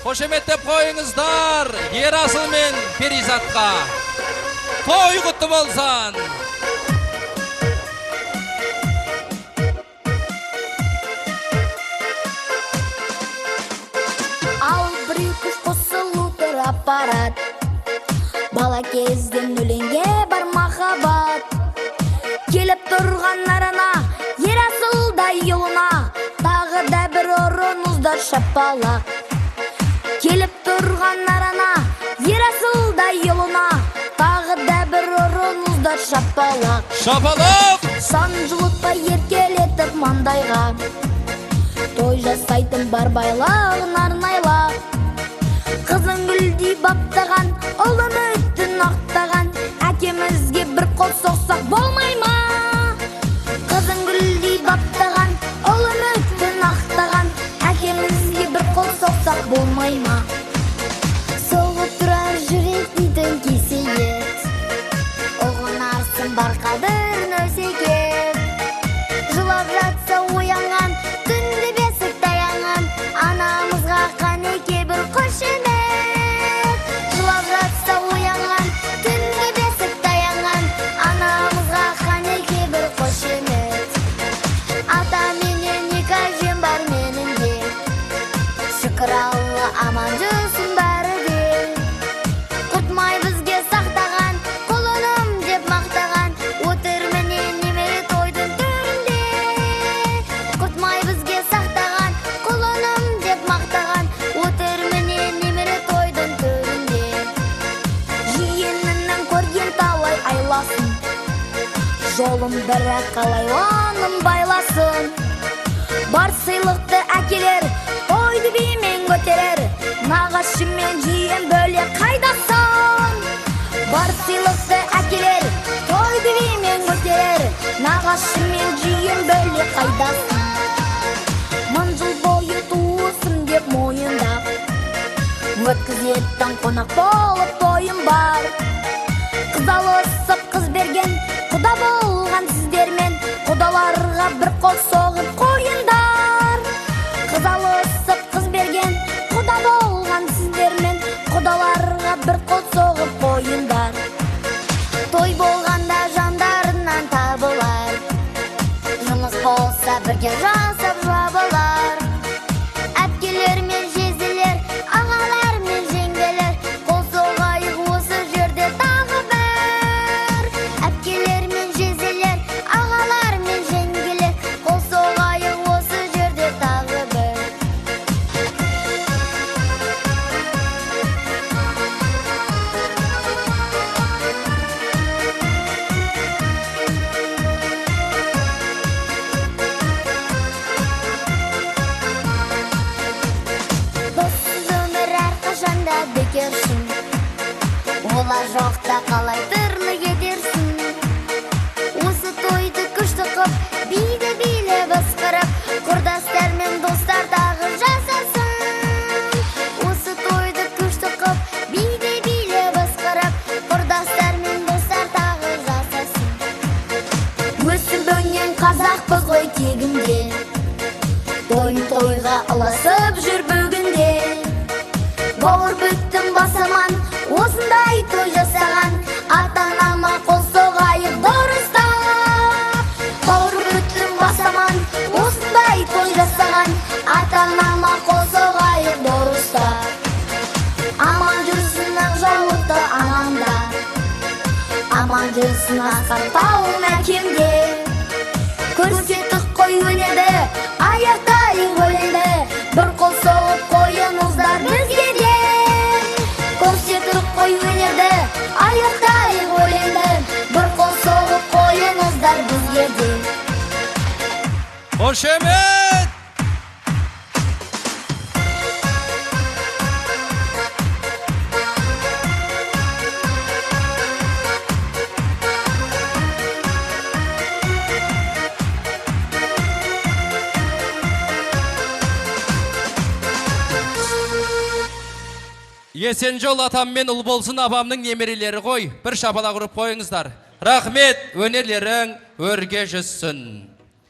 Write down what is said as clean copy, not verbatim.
Қошеметтеп қойыңыздар Ерасыл мен Перизатқа. Той құтты болсын. Ал бір құс қосылу тұрап барат. Бала кезден өлеңге бар махаббат. Келіп тұрған арана, Ерасылдай ұлына, тағы да бір орыныздар шапалақ. Келіп тұрған арана, Ерасылдай ұлына, тағы да бір орыныздар шапалақ. Шапалақ! Сан жылытпай еркелетіп мандайға, той жасайтын бар байлағын арнайлап. Қызын гүлдей баптаған, ұлын өттін ақтаған, әкемізге бір қол соқсақ болмай ма? Қызын гүлдей баптаған, ұлын өттін ақтаған, әкемізге бір қол соқсақ болмай ма? Соғып тұрар жүрек дейтін кесейет, ұғынарсың бар қадырын өсекет. Жылап жатса оянған, түнде бесік таянған, анамызға қанеке бір қошемет. Жылап жатса оянған, түнде бесік таянған, анамызға қанеке бір қошемет. Ата менен екі әжем бар менің де, шүкір Алла аман жүрсін бәрі де. Құртмай бізге сақтаған, құлыным деп мақтаған, отыр міне немере тойдың төрінде. Құртмай бізге сақтаған, құлыным деп мақтаған, отыр міне немере тойдың төрінде. Жиенінің көрген талай айласын, жолым бірақ қалай оның байласын. Бар сыйлықты әкелер, тойды бимен көтерер, нағашы мен жиен бөле қайдасың. Бар сыйлықты әкелер, тойды бимен көтерер, нағашы мен жиен бөле қайдасың. Мың жыл бойы туысым деп мойындап, өткізетін қонақ болып тойым бар. Қыз алысып қыз берген, құда болған сіздермен, құдаларға бір қол соғып қойындар. Қыз алысып қыз берген, құда болған сіздермен, құдаларға бір қол соғып қойындар. Той болғанда жандарынан табылар, жұмыс болса бірге жасап жабылар. Әпкелер мен жезелер, ағалар мен жеңгелер, қол соғайық осы жерде тағы бір. Әпкелер мен жезелер, ағалар мен жеңгелер, қол соғайық осы жерде тағы бір. Доссыз өмір әрқашанда бекершін, ола жоқта қалай тірлік етерсің. Осы тойды күшті қып, биді биле басқарып, құрдастар мен достар тағы жасасын. Осы тойды күшті қып, биді биле басқарып, құрдастар мен достар тағы жасасын. Өсіп өнген қазақпыз ғой тегінде, тойға ұласып жүр бүгінде. Бауыр бүттім басаман, осындай той жасаған, ата-анама қол соғайық дұрыстап. Бауыр бүттім басаман, осындай той жасаған, ата-анама қол соғайық дұрыстап. Аман жүрсін ақ жаулықты анамда, аман жүрсін асқар тауым әкемде. Көрсетік қой өнеді, аяқтайық өлеңді, бір қол соғып қойыңыздар бізге де. Көрсетік қой өнеді, аяқтайық өлеңді, бір қол соғып қойыңыздар бізге де. Қошемет! Есенжол атам мен ұл болсын апамның немерелері ғой, бір шапалақ ұрып қойыңыздар. Рахмет, өнерлерің өрге жүзсін.